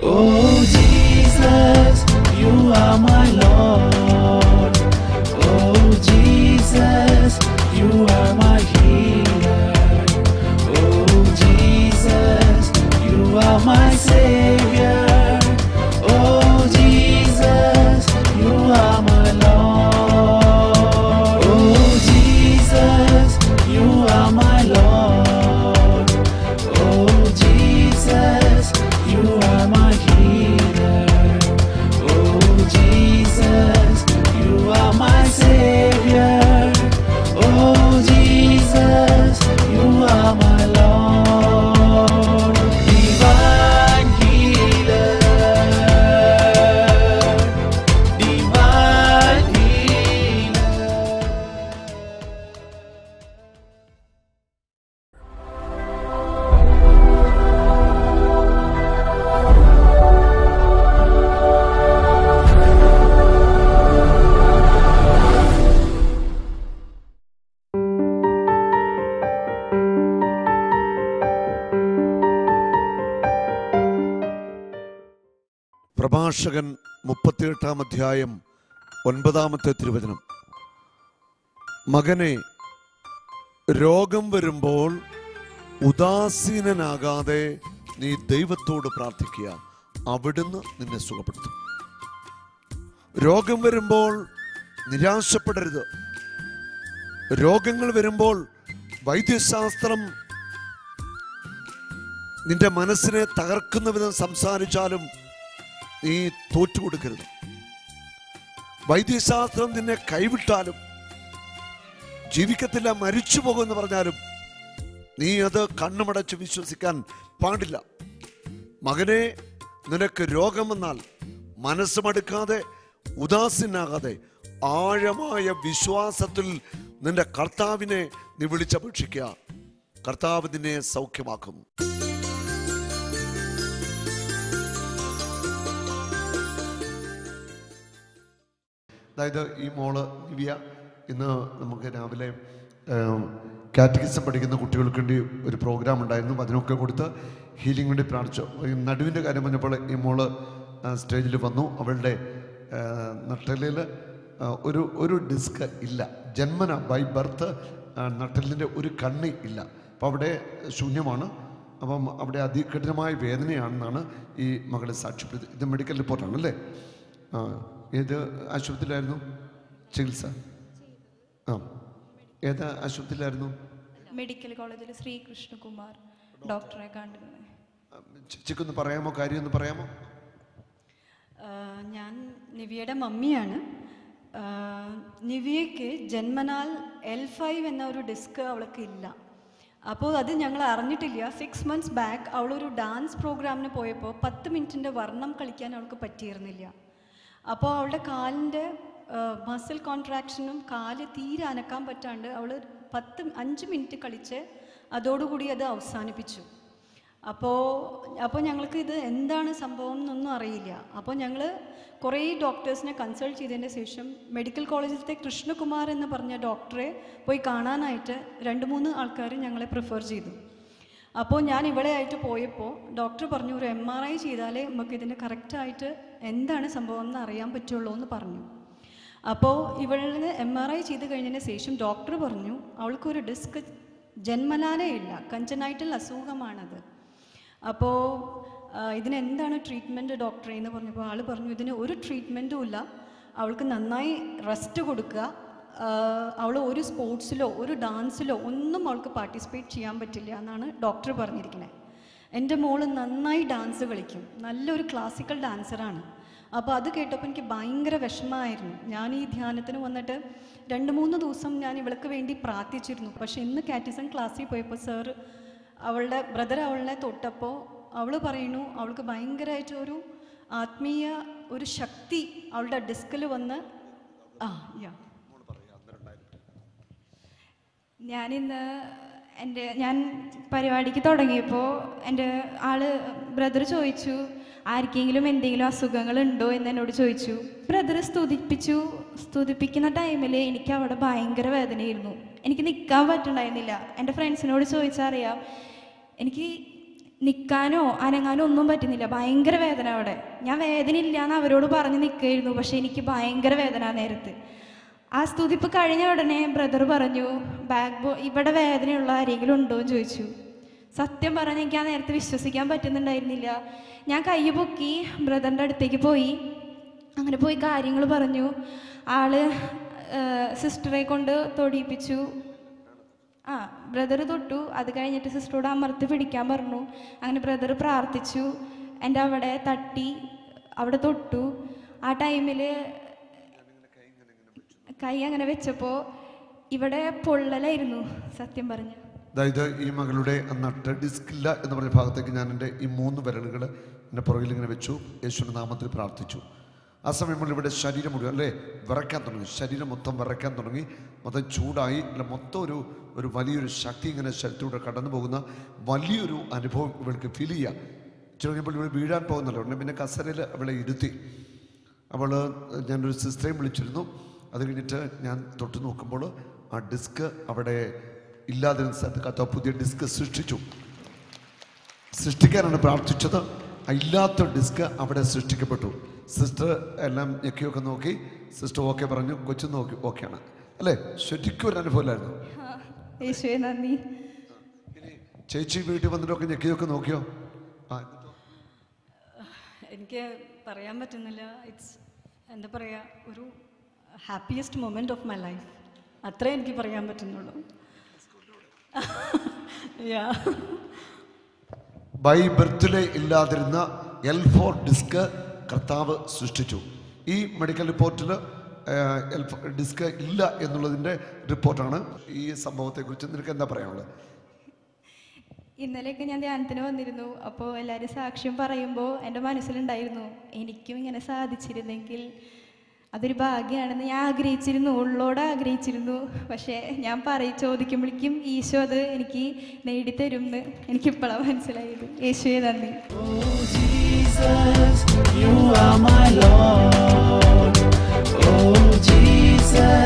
Oh Jesus, you are my Lord. Oh Jesus, you are my healer. Oh Jesus, you are my Savior. Oh Jesus, you are my Lord. Oh Jesus, you are my Lord. Oh Jesus, you are my healer. Oh Jesus, you are my Savior. Oh Jesus, you are my Lord. Divine healer, divine healer. പ്രഭാഷകൻ 38 അധ്യായം 9 തിരുവചനം. മകനെ, രോഗം വരുമ്പോൾ ഉദാസീനനാകാതെ നീ ദൈവത്തോട് പ്രാർത്ഥിക്കുക, അവിടുന്ന് നിന്നെ സുഖപ്പെടുത്തും. രോഗം വരുമ്പോൾ നിരാശപ്പെടരുത്. രോഗങ്ങൾ വരുമ്പോൾ വൈദ്യശാസ്ത്രം നിന്റെ മനസ്സിനെ തകർക്കുന്ന വിധം സംസാരിച്ചാലും നീ തോറ്റുകൊടുക്കരുത്. വൈദ്യശാസ്ത്രം നിന്നെ കൈവിട്ടാലും, ജീവിക്കത്തില്ല മരിച്ചു പോകുമെന്ന് പറഞ്ഞാലും നീ അത് കണ്ണുമടച്ച് വിശ്വസിക്കാൻ പാടില്ല. മകനെ, നിനക്ക് രോഗം വന്നാൽ മനസ്സുമടുക്കാതെ ഉദാസീനാകാതെ ആഴമായ വിശ്വാസത്തിൽ നിന്റെ കർത്താവിനെ നീ വിളിച്ചപേക്ഷിക്കുക. കർത്താവ് നിന്നെ സൗഖ്യമാക്കും. അതായത് ഈ മോള് ദിവ്യ ഇന്ന് നമുക്ക് രാവിലെ കാറ്റഗിസം പഠിക്കുന്ന കുട്ടികൾക്ക് വേണ്ടി ഒരു പ്രോഗ്രാം ഉണ്ടായിരുന്നു. അതിനൊക്കെ കൊടുത്ത് ഹീലിംഗ് വേണ്ടി പ്രാർത്ഥിച്ചു. നടുവിൻ്റെ കാര്യം പറഞ്ഞപ്പോൾ ഈ മോള് സ്റ്റേജിൽ വന്നു. അവളുടെ നട്ടലിൽ ഒരു ഡിസ്ക് ഇല്ല, ജന്മന ബൈ ബർത്ത് നട്ടലിൻ്റെ ഒരു കണ്ണി ഇല്ല. അപ്പോൾ അവിടെ ശൂന്യമാണ്. അപ്പം അവിടെ അതികഠിനമായ വേദനയാണെന്നാണ് ഈ മകളെ സാക്ഷ്യപ്പെടുത്തി. ഇത് മെഡിക്കൽ റിപ്പോർട്ടാണ് അല്ലേ? ഏത് ആശുപത്രിയിലായിരുന്നു ചികിത്സ? ഏത് ആശുപത്രിയിലായിരുന്നു? മെഡിക്കൽ കോളേജിൽ ശ്രീകൃഷ്ണകുമാർ ഡോക്ടറെ കണ്ടിരുന്നത്. ചിക്കൊന്ന് പറയാമോ, കാര്യം ഒന്ന് പറയാമോ? ഞാൻ നിവിയുടെ മമ്മിയാണ്. നിവിയയ്ക്ക് ജന്മനാൽ L5 എന്ന ഒരു ഡിസ്ക് അവൾക്ക് ഇല്ല. അപ്പോൾ അത് ഞങ്ങൾ അറിഞ്ഞിട്ടില്ല. 6 months ബാക്ക് അവളൊരു ഡാൻസ് പ്രോഗ്രാമിന് പോയപ്പോൾ 10 മിനിറ്റിൻ്റെ വർണ്ണം കളിക്കാൻ അവൾക്ക് പറ്റിയിരുന്നില്ല. അപ്പോൾ അവളുടെ കാലിൻ്റെ മസിൽ കോൺട്രാക്ഷനും കാല് തീരെ അനക്കാൻ പറ്റാണ്ട് അവൾ 5 മിനിറ്റ് കളിച്ച് അതോടുകൂടി അത് അവസാനിപ്പിച്ചു. അപ്പോൾ ഞങ്ങൾക്ക് ഇത് എന്താണ് സംഭവം എന്നൊന്നും അറിയില്ല. അപ്പോൾ ഞങ്ങൾ കുറേ ഡോക്ടേഴ്സിനെ കൺസൾട്ട് ചെയ്തതിന് ശേഷം മെഡിക്കൽ കോളേജിലത്തെ കൃഷ്ണകുമാർ എന്ന് പറഞ്ഞ ഡോക്ടറെ പോയി കാണാനായിട്ട് 2-3 ആൾക്കാർ ഞങ്ങളെ പ്രിഫർ ചെയ്തു. അപ്പോൾ ഞാൻ ഇവിടെ ആയിട്ട് പോയപ്പോൾ ഡോക്ടർ പറഞ്ഞു, ഒരു MRI ചെയ്താലേ നമുക്ക് ഇതിന് കറക്റ്റായിട്ട് എന്താണ് സംഭവം എന്ന് അറിയാൻ പറ്റുള്ളൂ എന്ന് പറഞ്ഞു. അപ്പോൾ ഇവളിന് MRI ചെയ്ത് കഴിഞ്ഞതിന് ശേഷം ഡോക്ടർ പറഞ്ഞു അവൾക്കൊരു ഡിസ്ക് ജന്മനാലേ ഇല്ല, കഞ്ചനൈറ്റൽ അസുഖമാണത്. അപ്പോൾ ഇതിനെന്താണ് ട്രീറ്റ്മെൻറ്റ് ഡോക്ടറെ എന്ന് പറഞ്ഞപ്പോൾ ആൾ പറഞ്ഞു ഇതിന് ഒരു ട്രീറ്റ്മെൻറ്റും ഇല്ല, അവൾക്ക് നന്നായി റെസ്റ്റ് കൊടുക്കുക, അവൾ ഒരു സ്പോർട്സിലോ ഒരു ഡാൻസിലോ ഒന്നും അവൾക്ക് പാർട്ടിസിപ്പേറ്റ് ചെയ്യാൻ പറ്റില്ല എന്നാണ് ഡോക്ടർ പറഞ്ഞിരിക്കുന്നത്. എൻ്റെ മോള് നന്നായി ഡാൻസ് കളിക്കും, നല്ലൊരു ക്ലാസിക്കൽ ഡാൻസറാണ്. അപ്പോൾ അത് കേട്ടപ്പോൾ എനിക്ക് ഭയങ്കര വിഷമമായിരുന്നു. ഞാൻ ഈ ധ്യാനത്തിന് വന്നിട്ട് 2-3 ദിവസം ഞാൻ ഇവൾക്ക് വേണ്ടി പ്രാർത്ഥിച്ചിരുന്നു. പക്ഷേ ഇന്ന് കാറ്റിസം ക്ലാസ്സിൽ പോയപ്പോൾ സാർ അവളുടെ ബ്രദർ അവളെ തൊട്ടപ്പോൾ അവൾ പറയുന്നു അവൾക്ക് ഭയങ്കരമായിട്ട് ഒരു ആത്മീയ ഒരു ശക്തി അവളുടെ ഡിസ്കിൽ വന്ന് ഞാൻ പരിപാടിക്ക് തുടങ്ങിയപ്പോൾ എൻ്റെ ബ്രദർ ചോദിച്ചു ആർക്കെങ്കിലും എന്തെങ്കിലും അസുഖങ്ങളുണ്ടോ എന്ന് എന്നോട് ചോദിച്ചു. ബ്രദർ സ്തുതിപ്പിക്കുന്ന ടൈമിൽ എനിക്ക് അവിടെ ഭയങ്കര വേദനയായിരുന്നു, എനിക്ക് നിൽക്കാൻ പറ്റുന്നുണ്ടായിരുന്നില്ല. എൻ്റെ ഫ്രണ്ട്സിനോട് ചോദിച്ചറിയാം, എനിക്ക് നിൽക്കാനോ അനങ്ങാനോ ഒന്നും പറ്റുന്നില്ല. ഭയങ്കര വേദന അവിടെ. ഞാൻ വേദന ഇല്ല എന്ന് അവരോട് പറഞ്ഞ് നിൽക്കുകയായിരുന്നു, പക്ഷേ എനിക്ക് ഭയങ്കര വേദന നേരത്ത്. ആ സ്തുതിപ്പ് കഴിഞ്ഞ ഉടനെ ബ്രദർ പറഞ്ഞു, ഇവിടെ വേദനയുള്ള ആരെങ്കിലും ഉണ്ടോ എന്ന് ചോദിച്ചു. സത്യം പറഞ്ഞ് എനിക്ക് ആ നേരത്തെ വിശ്വസിക്കാൻ പറ്റുന്നുണ്ടായിരുന്നില്ല. ഞാൻ കൈ പൊക്കി ബ്രദറിൻ്റെ അടുത്തേക്ക് പോയി. അങ്ങനെ പോയി കാര്യങ്ങൾ പറഞ്ഞു. ആള് സിസ്റ്ററെ കൊണ്ട് തൊടിയിപ്പിച്ചു. ബ്രദർ തൊട്ടു. അത് കഴിഞ്ഞിട്ട് സിസ്റ്ററോട് അമർത്തി പിടിക്കാൻ പറഞ്ഞു. അങ്ങനെ ബ്രദർ പ്രാർത്ഥിച്ചു. എൻ്റെ അവിടെ തട്ടി, അവിടെ തൊട്ടു. ആ ടൈമിൽ കൈ അങ്ങനെ വെച്ചപ്പോൾ ഇവിടെ പൊള്ളലായിരുന്നു സത്യം പറഞ്ഞ. അതായത് ഈ മകളുടെ നട്ട് ഡിസ്കില്ല എന്ന് പറഞ്ഞ ഭാഗത്തേക്ക് ഞാൻ എൻ്റെ ഈ 3 വിരലുകൾ എൻ്റെ പുറകിൽ ഇങ്ങനെ വെച്ചു. യേശുവിൻ്റെ നാമത്തിൽ പ്രാർത്ഥിച്ചു. ആ സമയം ഇവിടെ ശരീരം മുഴുവൻ അല്ലേ വിറയ്ക്കാൻ തുടങ്ങി. ശരീരം മൊത്തം വിറയ്ക്കാൻ തുടങ്ങി. മൊത്തം ചൂടായി. അല്ല മൊത്തം ഒരു വലിയൊരു ശക്തി ഇങ്ങനെ ശരീരത്തിലൂടെ കടന്നു പോകുന്ന വലിയൊരു അനുഭവം ഇവൾക്ക് ഫീൽ ചെയ്യുക. ചെറിയപ്പോൾ ഇവിടെ വീഴാൻ പോകുന്നല്ലോ. ഉടനെ പിന്നെ കസരയിൽ അവളെ ഇരുത്തി. അവൾ ഞാനൊരു സിസ്റ്ററേയും വിളിച്ചിരുന്നു. അത് കഴിഞ്ഞിട്ട് ഞാൻ തൊട്ട് നോക്കുമ്പോൾ ആ ഡിസ്ക് അവിടെ ഇല്ലാതിരുന്ന സ്ഥലത്ത് കർത്താവ് പുതിയ ഡിസ്ക് സൃഷ്ടിക്കാനാണ് പ്രാർത്ഥിച്ചത്. ഇല്ലാത്ത ഡിസ്ക് അവിടെ സൃഷ്ടിക്കപ്പെട്ടു. സിസ്റ്റർ എല്ലാം ഞെക്കിയൊക്കെ നോക്കി. സിസ്റ്റർ ഓക്കെ പറഞ്ഞു. കൊച്ചു നോക്കി ഓക്കെയാണ് അല്ലേ. ശരിക്കും ഒരു അനുഭവമില്ലായിരുന്നു. ചേച്ചി വീട്ടിൽ വന്നിട്ടൊക്കെ ഞെക്കിയൊക്കെ നോക്കിയോ? എനിക്ക് പറയാൻ പറ്റുന്നില്ല. ഇറ്റ്സ് എന്താ പറയുക, ഒരു happiest moment of my life. അത്രേ എനിക്ക് പറയാൻ പറ്റുന്നുള്ളൂ. ബൈ ബർത്തിലെ ഇല്ലാതിരുന്ന L4 ഡിസ്ക് കർത്താവ് സൃഷ്ടിച്ചു. ഈ മെഡിക്കൽ റിപ്പോർട്ടിൽ ഡിസ്ക് ഇല്ല എന്നുള്ളതിൻ്റെ റിപ്പോർട്ടാണ്. ഈ സംഭവത്തെക്കുറിച്ച് നിനക്ക് എന്താ പറയാനുള്ളത്? ഇന്നലെയൊക്കെ ഞാൻ ധ്യാനത്തിന് വന്നിരുന്നു. അപ്പോൾ എല്ലാവരും സാക്ഷ്യം പറയുമ്പോൾ എൻ്റെ മനസ്സിലുണ്ടായിരുന്നു, എനിക്കും ഇങ്ങനെ സാധിച്ചിരുന്നെങ്കിൽ അതൊരു ഭാഗ്യമാണെന്ന് ഞാൻ ആഗ്രഹിച്ചിരുന്നു, ഉള്ളോട് ആഗ്രഹിച്ചിരുന്നു. പക്ഷേ ഞാൻ ചോദിക്കുമ്പോഴേക്കും ഈശോ അത് എനിക്ക് നേടിത്തരും എന്ന് എനിക്കിപ്പോഴാണ് മനസ്സിലായത്. യേശുവേ നന്ദി. Oh Jesus, you are my Lord. Oh Jesus.